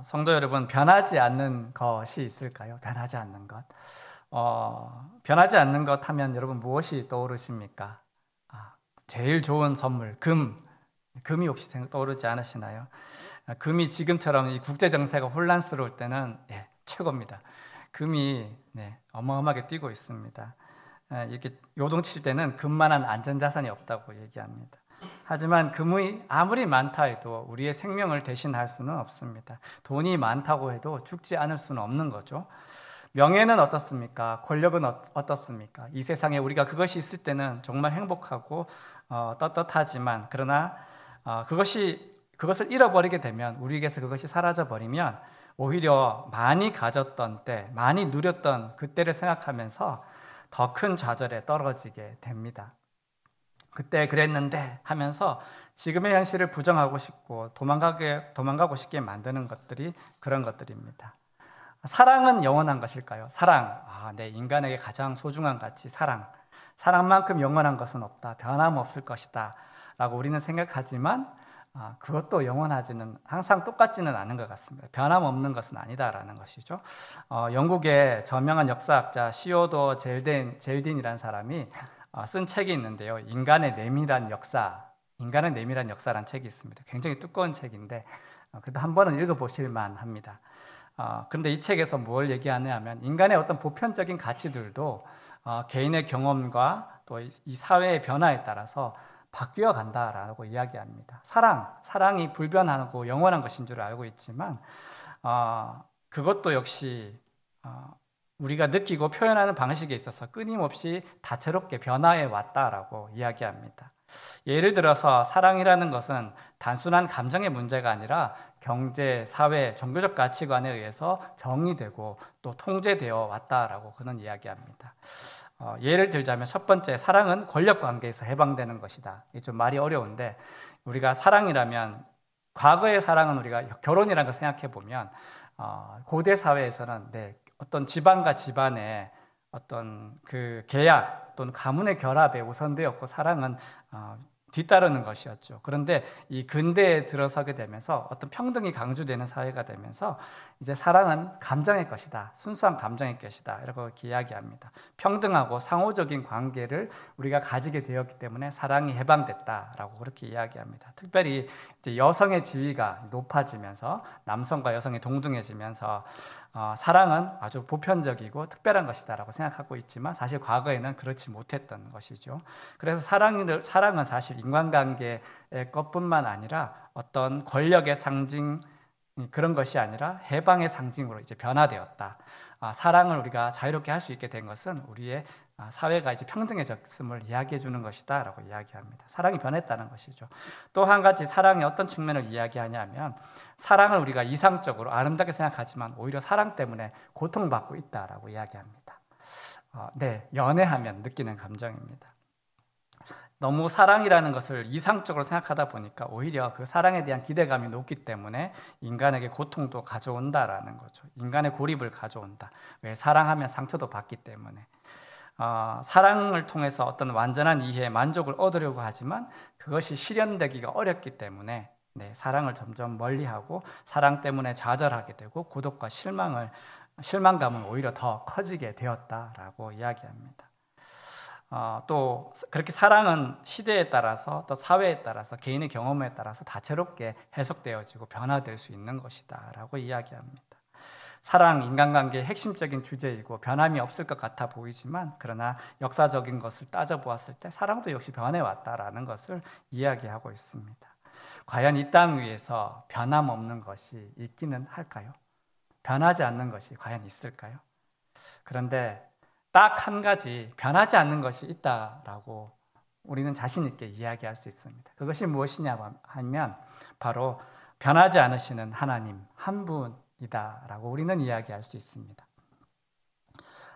성도 여러분, 변하지 않는 것이 있을까요? 변하지 않는 것. 변하지 않는 것 하면 여러분 무엇이 떠오르십니까? 제일 좋은 선물, 금이 혹시 떠오르지 않으시나요? 금이 지금처럼 이 국제 정세가 혼란스러울 때는 최고입니다. 금이 어마어마하게 뛰고 있습니다. 이렇게 요동칠 때는 금만한 안전자산이 없다고 얘기합니다. 하지만 금이 아무리 많다 해도 우리의 생명을 대신할 수는 없습니다. 돈이 많다고 해도 죽지 않을 수는 없는 거죠. 명예는 어떻습니까? 권력은 어떻습니까? 이 세상에 우리가 그것이 있을 때는 정말 행복하고 떳떳하지만, 그러나 그것을 잃어버리게 되면, 우리에게서 그것이 사라져버리면 오히려 많이 가졌던 때, 많이 누렸던 그때를 생각하면서 더 큰 좌절에 떨어지게 됩니다. 그때 그랬는데 하면서 지금의 현실을 부정하고 싶고 도망가고 싶게 만드는 것들이 그런 것들입니다. 사랑은 영원한 것일까요? 사랑, 인간에게 가장 소중한 가치, 사랑만큼 영원한 것은 없다, 변함없을 것이다 라고 우리는 생각하지만 그것도 항상 똑같지는 않은 것 같습니다. 변함없는 것은 아니다라는 것이죠. 영국의 저명한 역사학자 시오도 젤딘이라는 사람이 쓴 책이 있는데요. 인간의 내밀한 역사라는 책이 있습니다. 굉장히 두꺼운 책인데 그래도 한 번은 읽어보실 만합니다. 그런데 이 책에서 뭘 얘기하냐면, 인간의 어떤 보편적인 가치들도 개인의 경험과 또 이 사회의 변화에 따라서 바뀌어 간다라고 이야기합니다. 사랑이 불변하고 영원한 것인 줄 알고 있지만 그것도 역시 우리가 느끼고 표현하는 방식에 있어서 끊임없이 다채롭게 변화해 왔다라고 이야기합니다. 예를 들어서 사랑이라는 것은 단순한 감정의 문제가 아니라 경제, 사회, 종교적 가치관에 의해서 정의되고 또 통제되어 왔다라고 그는 이야기합니다. 예를 들자면 첫 번째, 사랑은 권력 관계에서 해방되는 것이다. 이게 좀 말이 어려운데, 우리가 사랑이라면, 과거의 사랑은 우리가 결혼이라는 걸 생각해 보면 고대 사회에서는 어떤 집안과 집안의 어떤 그 계약 또는 가문의 결합에 우선되었고, 사랑은 뒤따르는 것이었죠. 그런데 이 근대에 들어서게 되면서 어떤 평등이 강조되는 사회가 되면서 이제 사랑은 감정의 것이다, 순수한 감정의 것이다 이라고 이야기합니다. 평등하고 상호적인 관계를 우리가 가지게 되었기 때문에 사랑이 해방됐다라고 그렇게 이야기합니다. 특별히 이제 여성의 지위가 높아지면서 남성과 여성이 동등해지면서 사랑은 아주 보편적이고 특별한 것이다라고 생각하고 있지만 사실 과거에는 그렇지 못했던 것이죠. 그래서 사랑은 사실 인간관계의 것뿐만 아니라 어떤 권력의 상징, 그런 것이 아니라 해방의 상징으로 이제 변화되었다. 사랑을 우리가 자유롭게 할 수 있게 된 것은 우리의 사회가 이제 평등해졌음을 이야기해 주는 것이다라고 이야기합니다. 사랑이 변했다는 것이죠. 또 한 가지 사랑의 어떤 측면을 이야기하냐면, 사랑을 우리가 이상적으로 아름답게 생각하지만 오히려 사랑 때문에 고통받고 있다라고 이야기합니다. 연애하면 느끼는 감정입니다. 너무 사랑이라는 것을 이상적으로 생각하다 보니까 오히려 그 사랑에 대한 기대감이 높기 때문에 인간에게 고통도 가져온다라는 거죠. 인간의 고립을 가져온다. 왜? 사랑하면 상처도 받기 때문에. 사랑을 통해서 어떤 완전한 이해, 만족을 얻으려고 하지만 그것이 실현되기가 어렵기 때문에 사랑을 점점 멀리하고 사랑 때문에 좌절하게 되고 고독과 실망감은 오히려 더 커지게 되었다라고 이야기합니다. 또 그렇게 사랑은 시대에 따라서 또 사회에 따라서 개인의 경험에 따라서 다채롭게 해석되어지고 변화될 수 있는 것이다 라고 이야기합니다. 사랑, 인간관계의 핵심적인 주제이고 변함이 없을 것 같아 보이지만, 그러나 역사적인 것을 따져보았을 때 사랑도 역시 변해왔다라는 것을 이야기하고 있습니다. 과연 이 땅 위에서 변함없는 것이 있기는 할까요? 변하지 않는 것이 과연 있을까요? 그런데 딱 한 가지 변하지 않는 것이 있다라고 우리는 자신 있게 이야기할 수 있습니다. 그것이 무엇이냐 하면 바로 변하지 않으시는 하나님 한 분이다라고 우리는 이야기할 수 있습니다.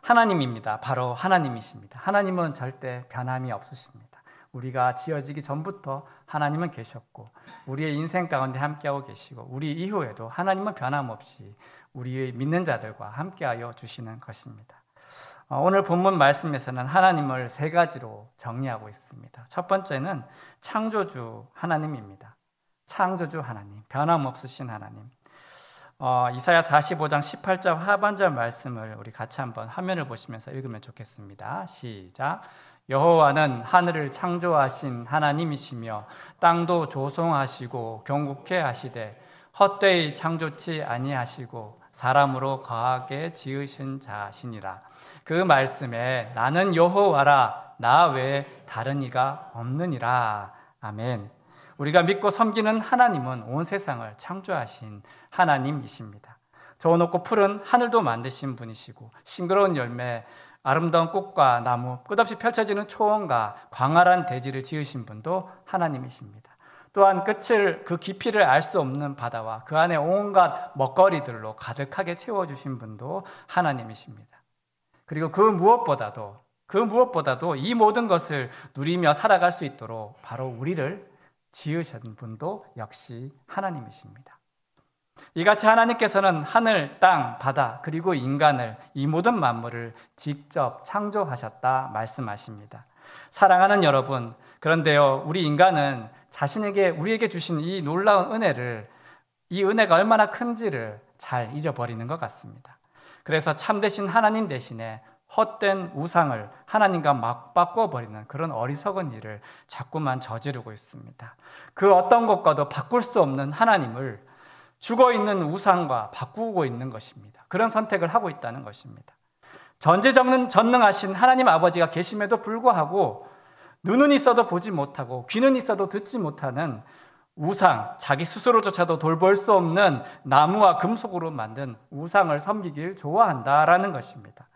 하나님입니다. 바로 하나님이십니다. 하나님은 절대 변함이 없으십니다. 우리가 지어지기 전부터 하나님은 계셨고 우리의 인생 가운데 함께하고 계시고 우리 이후에도 하나님은 변함없이 우리의 믿는 자들과 함께하여 주시는 것입니다. 오늘 본문 말씀에서는 하나님을 세 가지로 정의하고 있습니다. 첫 번째는 창조주 하나님입니다. 창조주 하나님, 변함없으신 하나님. 이사야 45장 18절 하반절 말씀을 우리 같이 한번 화면을 보시면서 읽으면 좋겠습니다. 시작. 여호와는 하늘을 창조하신 하나님이시며 땅도 조성하시고 경국케 하시되 헛되이 창조치 아니하시고 사람으로 거하게 지으신 자시니라. 그 말씀에 나는 여호와라 나 외에 다른 이가 없느니라. 아멘. 우리가 믿고 섬기는 하나님은 온 세상을 창조하신 하나님이십니다. 저 높고 푸른 하늘도 만드신 분이시고 싱그러운 열매, 아름다운 꽃과 나무, 끝없이 펼쳐지는 초원과 광활한 대지를 지으신 분도 하나님이십니다. 또한 그 깊이를 알 수 없는 바다와 그 안에 온갖 먹거리들로 가득하게 채워주신 분도 하나님이십니다. 그리고 그 무엇보다도 이 모든 것을 누리며 살아갈 수 있도록 바로 우리를 지으신 분도 역시 하나님이십니다. 이같이 하나님께서는 하늘, 땅, 바다 그리고 인간을, 이 모든 만물을 직접 창조하셨다 말씀하십니다. 사랑하는 여러분, 그런데요, 우리 인간은 우리에게 주신 이 놀라운 이 은혜가 얼마나 큰지를 잘 잊어버리는 것 같습니다. 그래서 참되신 하나님 대신에 헛된 우상을 하나님과 맞바꿔버리는 그런 어리석은 일을 자꾸만 저지르고 있습니다. 그 어떤 것과도 바꿀 수 없는 하나님을 죽어있는 우상과 바꾸고 있는 것입니다. 그런 선택을 하고 있다는 것입니다. 전지전능하신 하나님 아버지가 계심에도 불구하고 눈은 있어도 보지 못하고 귀는 있어도 듣지 못하는 우상, 자기 스스로조차도 돌볼 수 없는 나무와 금속으로 만든 우상을 섬기길 좋아한다라는 것입니다.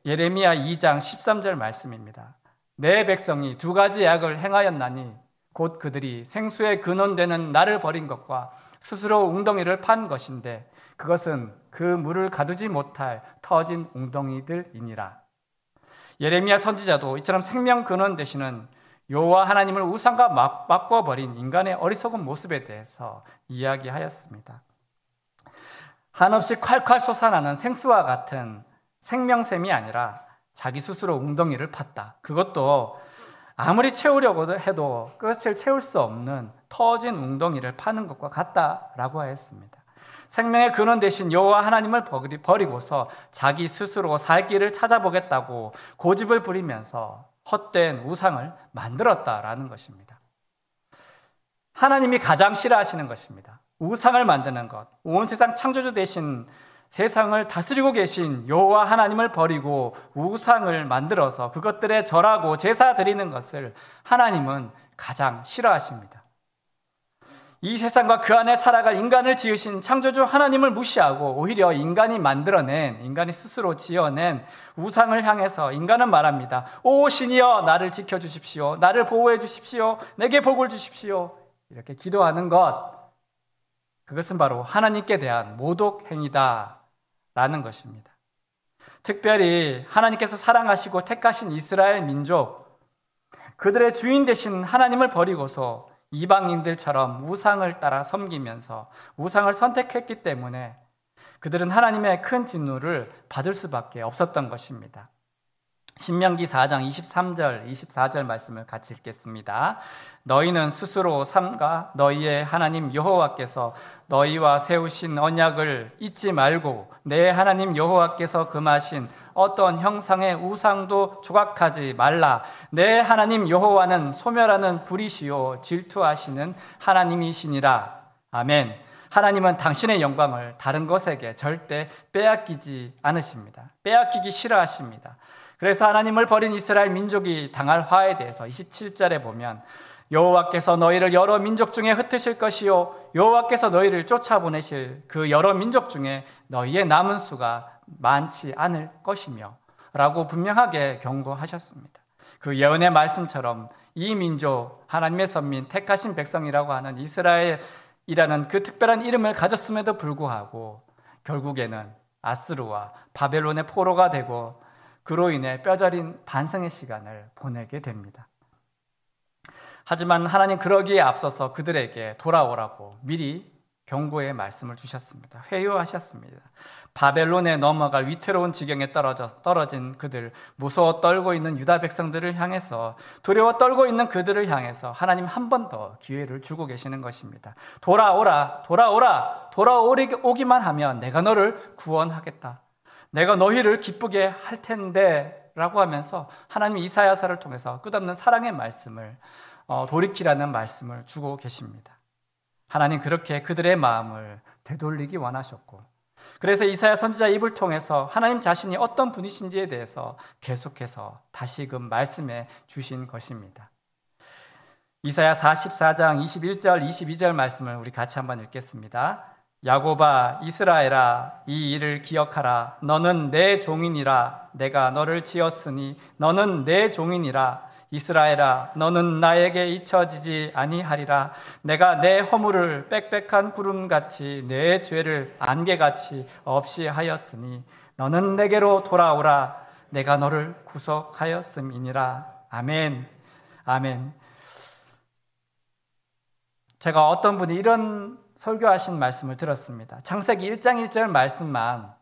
예레미야 2장 13절 말씀입니다. 내 백성이 두 가지 악을 행하였나니 곧 그들이 생수의 근원되는 나를 버린 것과 스스로 웅덩이를 판 것인데 그것은 그 물을 가두지 못할 터진 웅덩이들이니라. 예레미야 선지자도 이처럼 생명 근원 되시는 여호와 하나님을 우상과 맞바꿔버린 인간의 어리석은 모습에 대해서 이야기하였습니다. 한없이 콸콸 솟아나는 생수와 같은 생명샘이 아니라 자기 스스로 웅덩이를 팠다. 그것도 아무리 채우려고 해도 끝을 채울 수 없는 터진 웅덩이를 파는 것과 같다라고 하였습니다. 생명의 근원 되신 여호와 하나님을 버리고서 자기 스스로 살 길을 찾아보겠다고 고집을 부리면서 헛된 우상을 만들었다라는 것입니다. 하나님이 가장 싫어하시는 것입니다. 우상을 만드는 것. 온 세상 창조주 되신 세상을 다스리고 계신 여호와 하나님을 버리고 우상을 만들어서 그것들에 절하고 제사 드리는 것을 하나님은 가장 싫어하십니다. 이 세상과 그 안에 살아갈 인간을 지으신 창조주 하나님을 무시하고 오히려 인간이 스스로 지어낸 우상을 향해서 인간은 말합니다. 오 신이여 나를 지켜주십시오. 나를 보호해 주십시오. 내게 복을 주십시오. 이렇게 기도하는 것, 그것은 바로 하나님께 대한 모독 행위다라는 것입니다. 특별히 하나님께서 사랑하시고 택하신 이스라엘 민족, 그들의 주인 되신 하나님을 버리고서 이방인들처럼 우상을 따라 섬기면서 우상을 선택했기 때문에 그들은 하나님의 큰 진노를 받을 수밖에 없었던 것입니다. 신명기 4장 23절, 24절 말씀을 같이 읽겠습니다. 너희는 스스로 삼가 너희의 하나님 여호와께서 너희와 세우신 언약을 잊지 말고 내 하나님 여호와께서 금하신 어떤 형상의 우상도 조각하지 말라. 내 하나님 여호와는 소멸하는 불이시요 질투하시는 하나님이시니라. 아멘. 하나님은 당신의 영광을 다른 것에게 절대 빼앗기지 않으십니다. 빼앗기기 싫어하십니다. 그래서 하나님을 버린 이스라엘 민족이 당할 화에 대해서 27절에 보면 여호와께서 너희를 여러 민족 중에 흩으실 것이요 여호와께서 너희를 쫓아보내실 그 여러 민족 중에 너희의 남은 수가 많지 않을 것이며 라고 분명하게 경고하셨습니다. 그 예언의 말씀처럼 이 민족, 하나님의 선민, 택하신 백성이라고 하는 이스라엘이라는 그 특별한 이름을 가졌음에도 불구하고 결국에는 아스루와 바벨론의 포로가 되고 그로 인해 뼈저린 반성의 시간을 보내게 됩니다. 하지만 하나님 그러기에 앞서서 그들에게 돌아오라고 미리 경고의 말씀을 주셨습니다. 회유하셨습니다. 바벨론에 넘어갈 위태로운 지경에 떨어진 그들, 무서워 떨고 있는 유다 백성들을 향해서, 두려워 떨고 있는 그들을 향해서 하나님 한 번 더 기회를 주고 계시는 것입니다. 돌아오라, 돌아오라, 돌아오기만 하면 내가 너를 구원하겠다. 내가 너희를 기쁘게 할 텐데 라고 하면서 하나님이 이사야서를 통해서 끝없는 사랑의 말씀을 돌이키라는 말씀을 주고 계십니다. 하나님 그렇게 그들의 마음을 되돌리기 원하셨고, 그래서 이사야 선지자의 입을 통해서 하나님 자신이 어떤 분이신지에 대해서 계속해서 다시금 말씀해 주신 것입니다. 이사야 44장 21절 22절 말씀을 우리 같이 한번 읽겠습니다. 야곱아 이스라엘아 이 일을 기억하라. 너는 내 종이니라. 내가 너를 지었으니 너는 내 종이니라. 이스라엘아 너는 나에게 잊혀지지 아니하리라. 내가 내 허물을 빽빽한 구름같이 내 죄를 안개같이 없이 하였으니 너는 내게로 돌아오라. 내가 너를 구속하였음이니라. 아멘. 아멘. 제가 어떤 분이 이런 설교하신 말씀을 들었습니다. 창세기 1장 1절 말씀만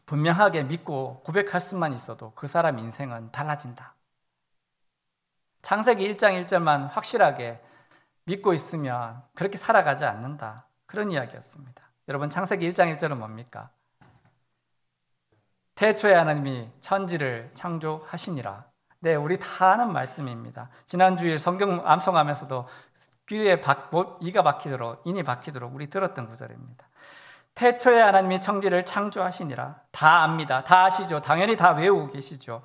분명하게 믿고 고백할 수만 있어도 그 사람 인생은 달라진다. 창세기 1장 1절만 확실하게 믿고 있으면 그렇게 살아가지 않는다. 그런 이야기였습니다. 여러분 창세기 1장 1절은 뭡니까? 태초에 하나님이 천지를 창조하시니라. 네, 우리 다 아는 말씀입니다. 지난주에 성경 암송하면서도 귀에 이가 박히도록 인이 박히도록 우리 들었던 구절입니다. 태초에 하나님이 천지를 창조하시니라. 다 압니다. 다 아시죠? 당연히 다 외우고 계시죠.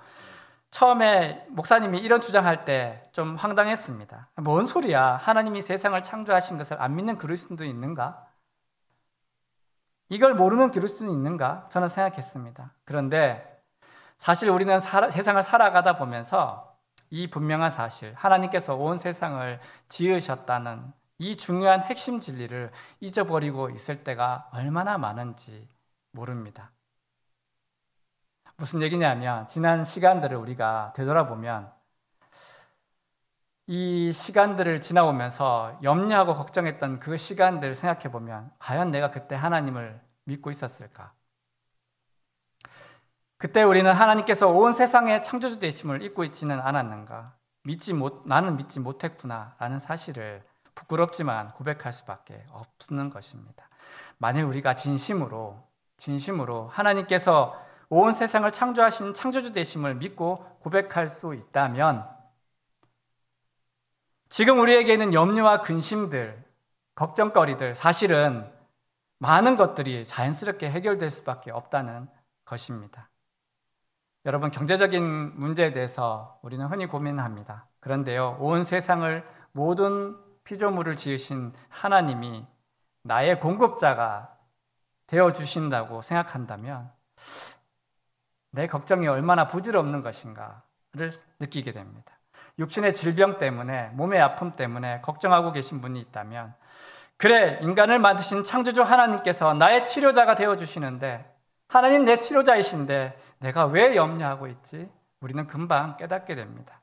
처음에 목사님이 이런 주장할 때 좀 황당했습니다. 뭔 소리야? 하나님이 세상을 창조하신 것을 안 믿는 그리스도인도 있는가? 이걸 모르는 그리스도인이 있는가? 저는 생각했습니다. 그런데 사실 우리는 세상을 살아가다 보면서 이 분명한 사실, 하나님께서 온 세상을 지으셨다는 이 중요한 핵심 진리를 잊어버리고 있을 때가 얼마나 많은지 모릅니다. 무슨 얘기냐면 지난 시간들을 우리가 되돌아보면 이 시간들을 지나오면서 염려하고 걱정했던 그 시간들을 생각해보면 과연 내가 그때 하나님을 믿고 있었을까? 그때 우리는 하나님께서 온 세상의 창조주 되심을 잊고 있지는 않았는가? 나는 믿지 못했구나 라는 사실을 부끄럽지만 고백할 수밖에 없는 것입니다. 만일 우리가 진심으로 하나님께서 온 세상을 창조하신 창조주 되심을 믿고 고백할 수 있다면 지금 우리에게 있는 염려와 근심들, 걱정거리들, 사실은 많은 것들이 자연스럽게 해결될 수밖에 없다는 것입니다. 여러분, 경제적인 문제에 대해서 우리는 흔히 고민합니다. 그런데요, 온 세상을 모든 피조물을 지으신 하나님이 나의 공급자가 되어주신다고 생각한다면 내 걱정이 얼마나 부질없는 것인가를 느끼게 됩니다. 육신의 질병 때문에, 몸의 아픔 때문에 걱정하고 계신 분이 있다면, 그래, 인간을 만드신 창조주 하나님께서 나의 치료자가 되어주시는데, 하나님 내 치료자이신데 내가 왜 염려하고 있지? 우리는 금방 깨닫게 됩니다.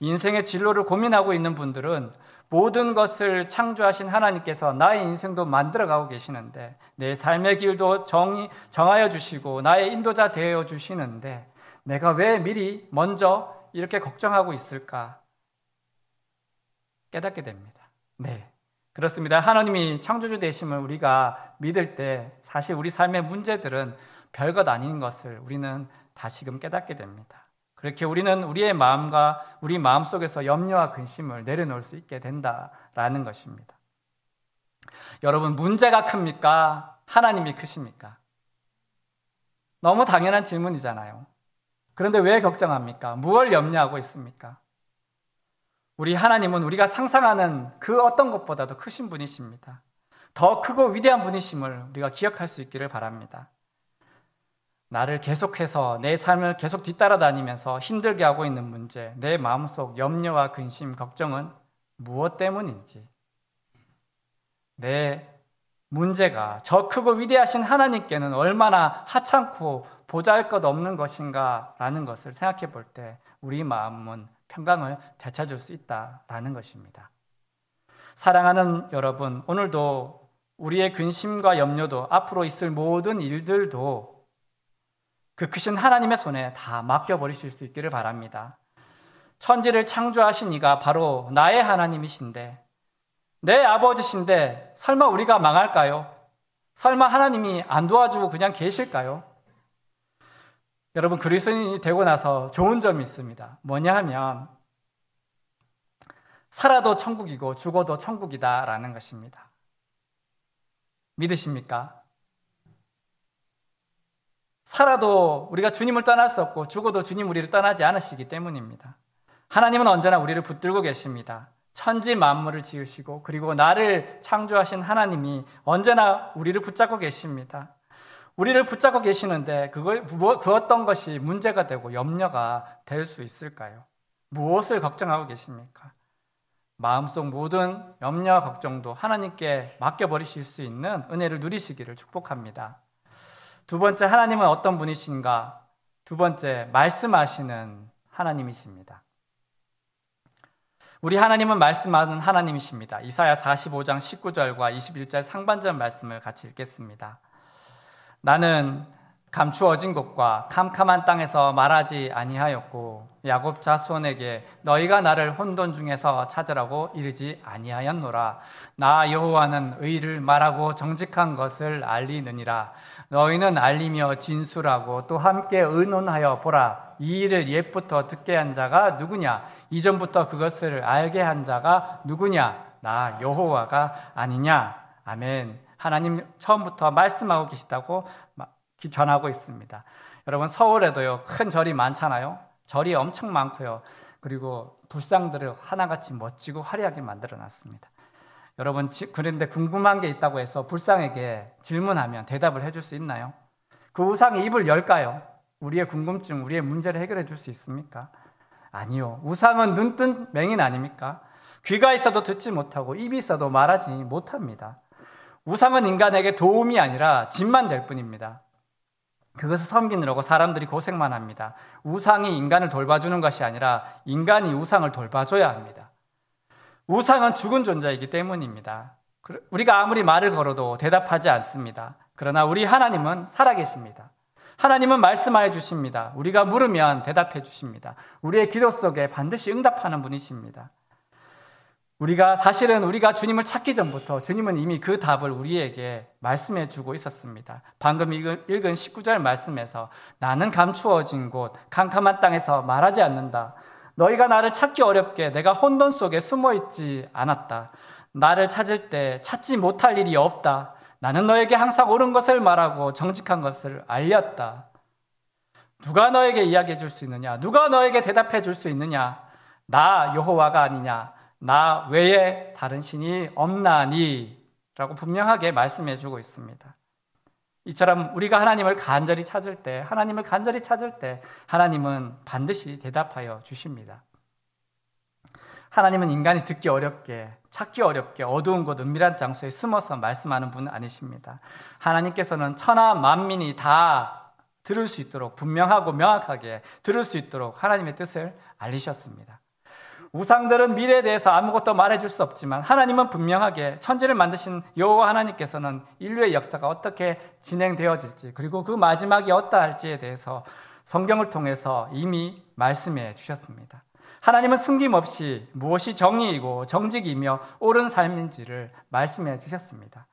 인생의 진로를 고민하고 있는 분들은 모든 것을 창조하신 하나님께서 나의 인생도 만들어가고 계시는데, 내 삶의 길도 정하여 주시고 나의 인도자 되어 주시는데 내가 왜 미리 먼저 이렇게 걱정하고 있을까? 깨닫게 됩니다. 네, 그렇습니다. 하나님이 창조주 되심을 우리가 믿을 때 사실 우리 삶의 문제들은 별것 아닌 것을 우리는 다시금 깨닫게 됩니다. 그렇게 우리는 우리의 마음과 우리 마음속에서 염려와 근심을 내려놓을 수 있게 된다라는 것입니다. 여러분, 문제가 큽니까? 하나님이 크십니까? 너무 당연한 질문이잖아요. 그런데 왜 걱정합니까? 무엇을 염려하고 있습니까? 우리 하나님은 우리가 상상하는 그 어떤 것보다도 크신 분이십니다. 더 크고 위대한 분이심을 우리가 기억할 수 있기를 바랍니다. 나를 계속해서 내 삶을 계속 뒤따라다니면서 힘들게 하고 있는 문제, 내 마음속 염려와 근심, 걱정은 무엇 때문인지, 내 문제가 저 크고 위대하신 하나님께는 얼마나 하찮고 보잘것없는 것인가 라는 것을 생각해 볼 때 우리 마음은 평강을 되찾을 수 있다라는 것입니다. 사랑하는 여러분, 오늘도 우리의 근심과 염려도 앞으로 있을 모든 일들도 그 크신 하나님의 손에 다 맡겨버리실 수 있기를 바랍니다. 천지를 창조하신 이가 바로 나의 하나님이신데, 내 아버지신데 설마 우리가 망할까요? 설마 하나님이 안 도와주고 그냥 계실까요? 여러분, 그리스도인이 되고 나서 좋은 점이 있습니다. 뭐냐 하면 살아도 천국이고 죽어도 천국이다라는 것입니다. 믿으십니까? 살아도 우리가 주님을 떠날 수 없고 죽어도 주님 우리를 떠나지 않으시기 때문입니다. 하나님은 언제나 우리를 붙들고 계십니다. 천지 만물을 지으시고 그리고 나를 창조하신 하나님이 언제나 우리를 붙잡고 계십니다. 우리를 붙잡고 계시는데 그 어떤 것이 문제가 되고 염려가 될 수 있을까요? 무엇을 걱정하고 계십니까? 마음속 모든 염려 걱정도 하나님께 맡겨버리실 수 있는 은혜를 누리시기를 축복합니다. 두 번째, 하나님은 어떤 분이신가? 두 번째, 말씀하시는 하나님이십니다. 우리 하나님은 말씀하는 하나님이십니다. 이사야 45장 19절과 21절 상반절 말씀을 같이 읽겠습니다. 나는 감추어진 곳과 캄캄한 땅에서 말하지 아니하였고 야곱 자손에게 너희가 나를 혼돈 중에서 찾으라고 이르지 아니하였노라. 나 여호와는 의를 말하고 정직한 것을 알리느니라. 너희는 알리며 진술하고 또 함께 의논하여 보라. 이 일을 옛부터 듣게 한 자가 누구냐? 이전부터 그것을 알게 한 자가 누구냐? 나 여호와가 아니냐? 아멘. 하나님 처음부터 말씀하고 계시다고 전하고 있습니다. 여러분, 서울에도요 큰 절이 많잖아요. 절이 엄청 많고요. 그리고 불상들을 하나같이 멋지고 화려하게 만들어 놨습니다. 여러분, 그런데 궁금한 게 있다고 해서 불상에게 질문하면 대답을 해줄 수 있나요? 그 우상이 입을 열까요? 우리의 궁금증, 우리의 문제를 해결해 줄 수 있습니까? 아니요. 우상은 눈뜬 맹인 아닙니까? 귀가 있어도 듣지 못하고 입이 있어도 말하지 못합니다. 우상은 인간에게 도움이 아니라 짐만 될 뿐입니다. 그것을 섬기느라고 사람들이 고생만 합니다. 우상이 인간을 돌봐주는 것이 아니라 인간이 우상을 돌봐줘야 합니다. 우상은 죽은 존재이기 때문입니다. 우리가 아무리 말을 걸어도 대답하지 않습니다. 그러나 우리 하나님은 살아계십니다. 하나님은 말씀하여 주십니다. 우리가 물으면 대답해 주십니다. 우리의 기도 속에 반드시 응답하는 분이십니다. 사실은 우리가 주님을 찾기 전부터 주님은 이미 그 답을 우리에게 말씀해 주고 있었습니다. 방금 읽은 19절 말씀에서 나는 감추어진 곳, 캄캄한 땅에서 말하지 않는다. 너희가 나를 찾기 어렵게 내가 혼돈 속에 숨어 있지 않았다. 나를 찾을 때 찾지 못할 일이 없다. 나는 너에게 항상 옳은 것을 말하고 정직한 것을 알렸다. 누가 너에게 이야기해 줄 수 있느냐? 누가 너에게 대답해 줄 수 있느냐? 나 여호와가 아니냐? 나 외에 다른 신이 없나니? 라고 분명하게 말씀해 주고 있습니다. 이처럼 우리가 하나님을 간절히 찾을 때 하나님은 반드시 대답하여 주십니다. 하나님은 인간이 듣기 어렵게, 찾기 어렵게 어두운 곳 은밀한 장소에 숨어서 말씀하는 분은 아니십니다. 하나님께서는 천하 만민이 다 들을 수 있도록, 분명하고 명확하게 들을 수 있도록 하나님의 뜻을 알리셨습니다. 우상들은 미래에 대해서 아무것도 말해줄 수 없지만 하나님은 분명하게, 천지를 만드신 여호와 하나님께서는 인류의 역사가 어떻게 진행되어질지, 그리고 그 마지막이 어떠할지에 대해서 성경을 통해서 이미 말씀해 주셨습니다. 하나님은 숨김없이 무엇이 정의이고 정직이며 옳은 삶인지를 말씀해 주셨습니다.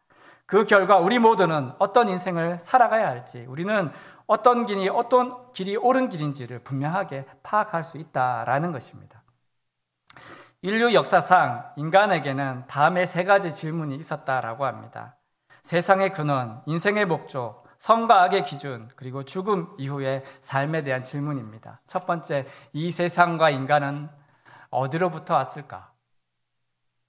그 결과 우리 모두는 어떤 인생을 살아가야 할지, 우리는 어떤 길이 옳은 길인지를 분명하게 파악할 수 있다라는 것입니다. 인류 역사상 인간에게는 다음의 3가지 질문이 있었다라고 합니다. 세상의 근원, 인생의 목적, 선과 악의 기준, 그리고 죽음 이후의 삶에 대한 질문입니다. 첫 번째, 이 세상과 인간은 어디로부터 왔을까?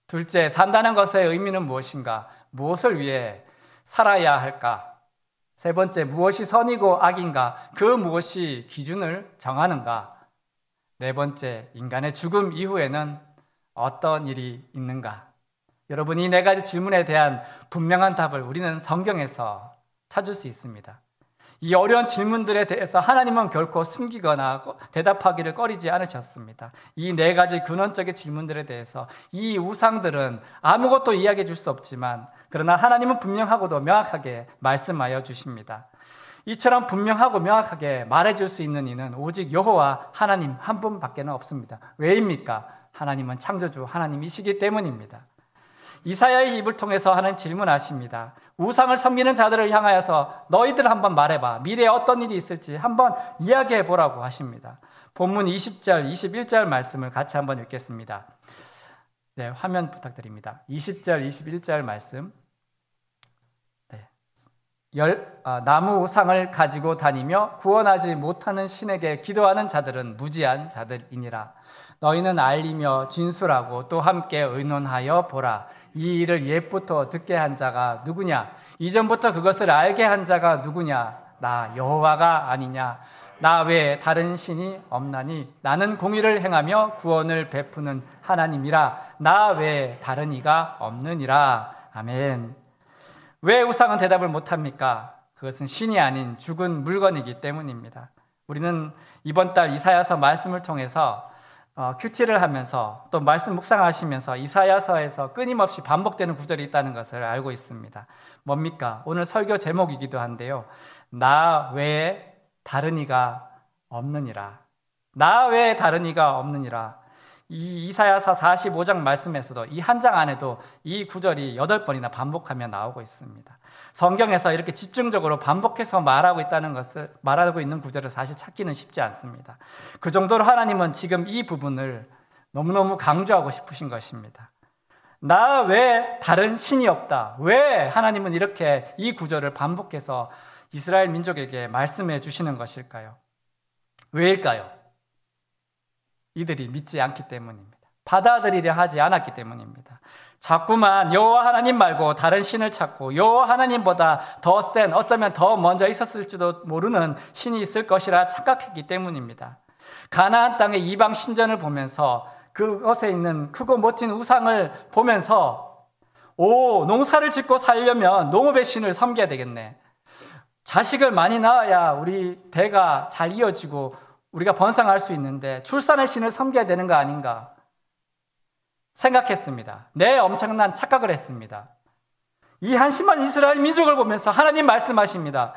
둘째, 산다는 것의 의미는 무엇인가? 무엇을 위해 살아야 할까? 세 번째, 무엇이 선이고 악인가? 그 무엇이 기준을 정하는가? 네 번째, 인간의 죽음 이후에는 어떤 일이 있는가? 여러분, 이 4가지 질문에 대한 분명한 답을 우리는 성경에서 찾을 수 있습니다. 이 어려운 질문들에 대해서 하나님은 결코 숨기거나 대답하기를 꺼리지 않으셨습니다. 이 4가지 근원적인 질문들에 대해서 이 우상들은 아무것도 이야기해 줄 수 없지만, 그러나 하나님은 분명하고도 명확하게 말씀하여 주십니다. 이처럼 분명하고 명확하게 말해줄 수 있는 이는 오직 여호와 하나님 한 분밖에 없습니다. 왜입니까? 하나님은 창조주 하나님이시기 때문입니다. 이사야의 입을 통해서 하나님 질문하십니다. 우상을 섬기는 자들을 향하여서 너희들 한번 말해봐. 미래에 어떤 일이 있을지 한번 이야기해 보라고 하십니다. 본문 20절, 21절 말씀을 같이 한번 읽겠습니다. 네, 화면 부탁드립니다. 20절, 21절 말씀. 네. 나무 우상을 가지고 다니며 구원하지 못하는 신에게 기도하는 자들은 무지한 자들이니라. 너희는 알리며 진술하고 또 함께 의논하여 보라. 이 일을 옛부터 듣게 한 자가 누구냐? 이전부터 그것을 알게 한 자가 누구냐? 나 여호와가 아니냐? 나 외에 다른 신이 없나니 나는 공의를 행하며 구원을 베푸는 하나님이라. 나 외에 다른 이가 없느니라. 아멘. 왜 우상은 대답을 못합니까? 그것은 신이 아닌 죽은 물건이기 때문입니다. 우리는 이번 달 이사야서 말씀을 통해서 큐티를 하면서 또 말씀 묵상하시면서 이사야서에서 끊임없이 반복되는 구절이 있다는 것을 알고 있습니다. 뭡니까? 오늘 설교 제목이기도 한데요. 나 외에 다른 이가 없느니라. 나 외에 다른 이가 없느니라. 이 이사야서 45장 말씀에서도 이 한 장 안에도 이 구절이 8번이나 반복하며 나오고 있습니다. 성경에서 이렇게 집중적으로 반복해서 말하고 있는 구절을 사실 찾기는 쉽지 않습니다. 그 정도로 하나님은 지금 이 부분을 너무너무 강조하고 싶으신 것입니다. 나 외에 다른 신이 없다. 왜 하나님은 이렇게 이 구절을 반복해서 이스라엘 민족에게 말씀해 주시는 것일까요? 왜일까요? 이들이 믿지 않기 때문입니다. 받아들이려 하지 않았기 때문입니다. 자꾸만 여호와 하나님 말고 다른 신을 찾고 여호와 하나님보다 더 센, 어쩌면 더 먼저 있었을지도 모르는 신이 있을 것이라 착각했기 때문입니다. 가나안 땅의 이방 신전을 보면서 그것에 있는 크고 멋진 우상을 보면서 농사를 짓고 살려면 농업의 신을 섬겨야 되겠네. 자식을 많이 낳아야 우리 대가 잘 이어지고 우리가 번성할 수 있는데 출산의 신을 섬겨야 되는 거 아닌가 생각했습니다. 엄청난 착각을 했습니다. 이 한심한 이스라엘 민족을 보면서 하나님 말씀하십니다.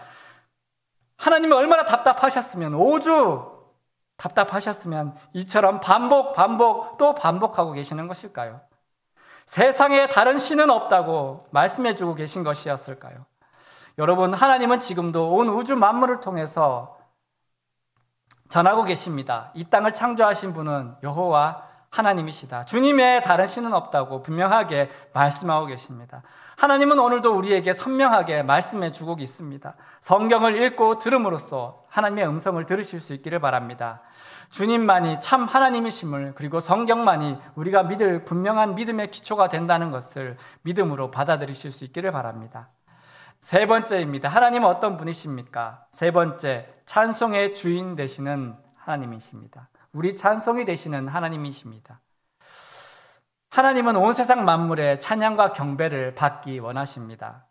하나님이 얼마나 답답하셨으면 5주 답답하셨으면 이처럼 반복 또 반복하고 계시는 것일까요? 세상에 다른 신은 없다고 말씀해주고 계신 것이었을까요? 여러분, 하나님은 지금도 온 우주 만물을 통해서 전하고 계십니다. 이 땅을 창조하신 분은 여호와 하나님이시다. 주님의 다른 신은 없다고 분명하게 말씀하고 계십니다. 하나님은 오늘도 우리에게 선명하게 말씀해 주고 있습니다. 성경을 읽고 들음으로써 하나님의 음성을 들으실 수 있기를 바랍니다. 주님만이 참 하나님이심을, 그리고 성경만이 우리가 믿을 분명한 믿음의 기초가 된다는 것을 믿음으로 받아들이실 수 있기를 바랍니다. 세 번째입니다. 하나님은 어떤 분이십니까? 세 번째, 찬송의 주인 되시는 하나님이십니다. 우리 찬송이 되시는 하나님이십니다. 하나님은 온 세상 만물의 찬양과 경배를 받기 원하십니다.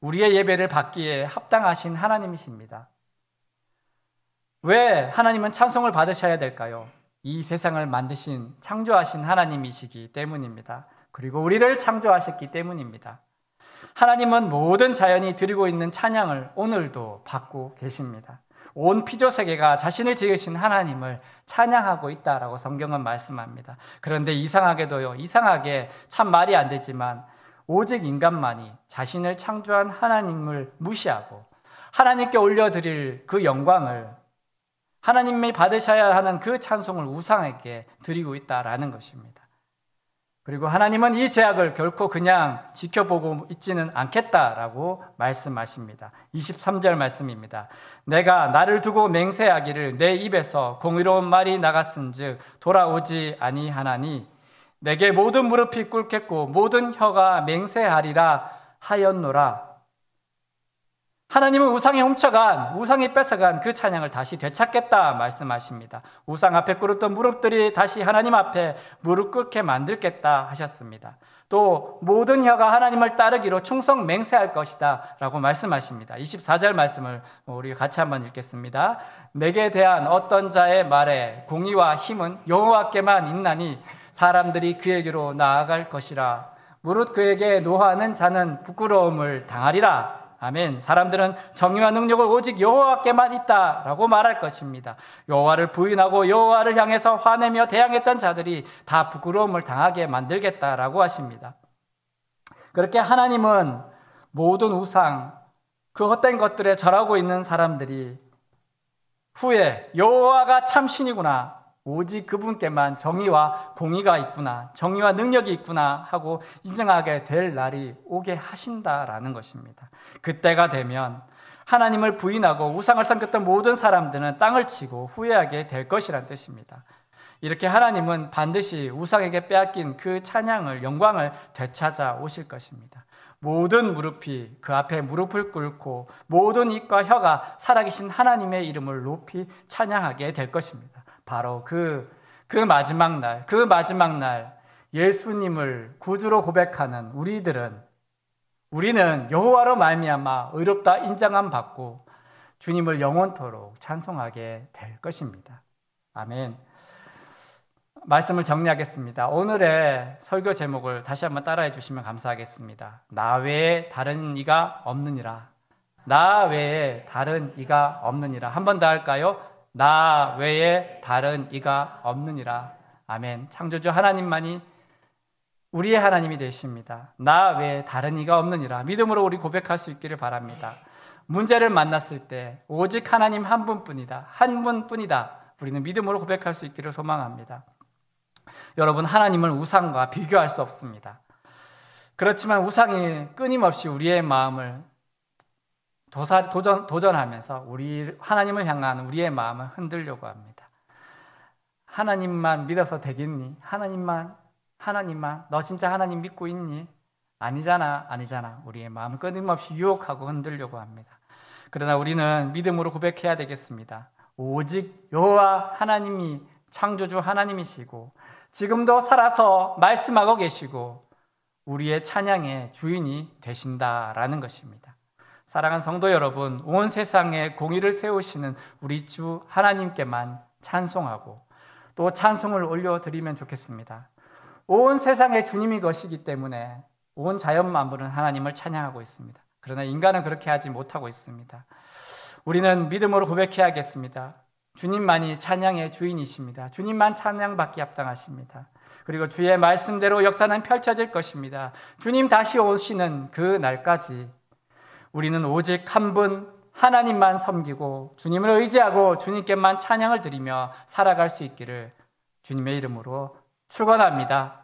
우리의 예배를 받기에 합당하신 하나님이십니다. 왜 하나님은 찬송을 받으셔야 될까요? 이 세상을 만드신, 창조하신 하나님이시기 때문입니다. 그리고 우리를 창조하셨기 때문입니다. 하나님은 모든 자연이 드리고 있는 찬양을 오늘도 받고 계십니다. 온 피조세계가 자신을 지으신 하나님을 찬양하고 있다라고 성경은 말씀합니다. 그런데 이상하게 참 말이 안 되지만 오직 인간만이 자신을 창조한 하나님을 무시하고 하나님께 올려드릴 그 영광을, 하나님이 받으셔야 하는 그 찬송을 우상에게 드리고 있다라는 것입니다. 그리고 하나님은 이 죄악을 결코 그냥 지켜보고 있지는 않겠다라고 말씀하십니다. 23절 말씀입니다. 내가 나를 두고 맹세하기를 내 입에서 공의로운 말이 나갔은즉 돌아오지 아니하나니 내게 모든 무릎이 꿇겠고 모든 혀가 맹세하리라 하였노라. 하나님은 우상이 뺏어간 그 찬양을 다시 되찾겠다 말씀하십니다. 우상 앞에 꿇었던 무릎들이 다시 하나님 앞에 무릎 꿇게 만들겠다 하셨습니다. 또 모든 혀가 하나님을 따르기로 충성 맹세할 것이다 라고 말씀하십니다. 24절 말씀을 우리 같이 한번 읽겠습니다. 내게 대한 어떤 자의 말에 공의와 힘은 여호와께만 있나니 사람들이 그에게로 나아갈 것이라. 무릇 그에게 노하는 자는 부끄러움을 당하리라. 아멘. 사람들은 정의와 능력을 오직 여호와께만 있다라고 말할 것입니다. 여호와를 부인하고 여호와를 향해서 화내며 대항했던 자들이 다 부끄러움을 당하게 만들겠다라고 하십니다. 그렇게 하나님은 모든 우상, 그 헛된 것들에 절하고 있는 사람들이 후에 여호와가 참 신이구나, 오직 그분께만 정의와 공의가 있구나, 정의와 능력이 있구나 하고 인정하게 될 날이 오게 하신다라는 것입니다. 그때가 되면 하나님을 부인하고 우상을 섬겼던 모든 사람들은 땅을 치고 후회하게 될 것이란 뜻입니다. 이렇게 하나님은 반드시 우상에게 빼앗긴 그 찬양을, 영광을 되찾아 오실 것입니다. 모든 무릎이 그 앞에 무릎을 꿇고 모든 입과 혀가 살아계신 하나님의 이름을 높이 찬양하게 될 것입니다. 바로 그 마지막 날 예수님을 구주로 고백하는 우리는 여호와로 말미암아 의롭다 인정함 받고 주님을 영원토록 찬송하게 될 것입니다. 아멘. 말씀을 정리하겠습니다. 오늘의 설교 제목을 다시 한번 따라해 주시면 감사하겠습니다. 나 외에 다른 이가 없느니라. 나 외에 다른 이가 없느니라. 한 번 더 할까요? 나 외에 다른 이가 없느니라. 아멘. 창조주 하나님만이 우리의 하나님이 되십니다. 나 외에 다른 이가 없느니라. 믿음으로 우리 고백할 수 있기를 바랍니다. 문제를 만났을 때 오직 하나님 한 분뿐이다. 한 분뿐이다. 우리는 믿음으로 고백할 수 있기를 소망합니다. 여러분, 하나님을 우상과 비교할 수 없습니다. 그렇지만 우상이 끊임없이 우리의 마음을 도전하면서 하나님을 향한 우리의 마음을 흔들려고 합니다. 하나님만 믿어서 되겠니? 하나님만 너 진짜 하나님 믿고 있니? 아니잖아. 우리의 마음을 끊임없이 유혹하고 흔들려고 합니다. 그러나 우리는 믿음으로 고백해야 되겠습니다. 오직 여호와 하나님이 창조주 하나님이시고 지금도 살아서 말씀하고 계시고 우리의 찬양의 주인이 되신다라는 것입니다. 사랑하는 성도 여러분, 온 세상에 공의를 세우시는 우리 주 하나님께만 찬송하고 또 찬송을 올려드리면 좋겠습니다. 온 세상의 주님이 것이기 때문에 온 자연 만물은 하나님을 찬양하고 있습니다. 그러나 인간은 그렇게 하지 못하고 있습니다. 우리는 믿음으로 고백해야겠습니다. 주님만이 찬양의 주인이십니다. 주님만 찬양받기 합당하십니다. 그리고 주의 말씀대로 역사는 펼쳐질 것입니다. 주님 다시 오시는 그 날까지 우리는 오직 한 분 하나님만 섬기고 주님을 의지하고 주님께만 찬양을 드리며 살아갈 수 있기를 주님의 이름으로 축원합니다.